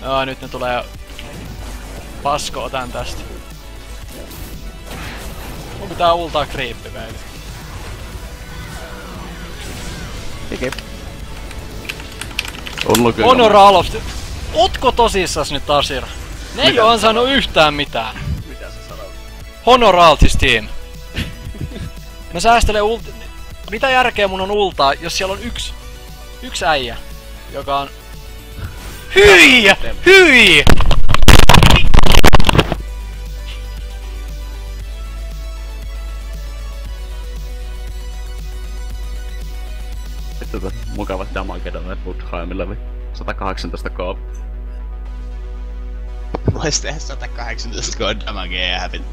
Joo, nyt ne tulee... Pasko, otan tästä. Mun pitää ultaa creeppi, baby. Hiki. Honor alosti. Ootko tosissas nyt, Asir? Ne ei oo ansainnut yhtään mitään. Mitä sä sanot? Honor Altis team. Mä säästelen mitä järkeä mun on ultaa, jos siellä on yksi äijä, joka on... Hyi! Hyi! Vittu mukavat damagedonne Woodheimilla 118 k. Vois tehdä 118 god damagea ja hävitä.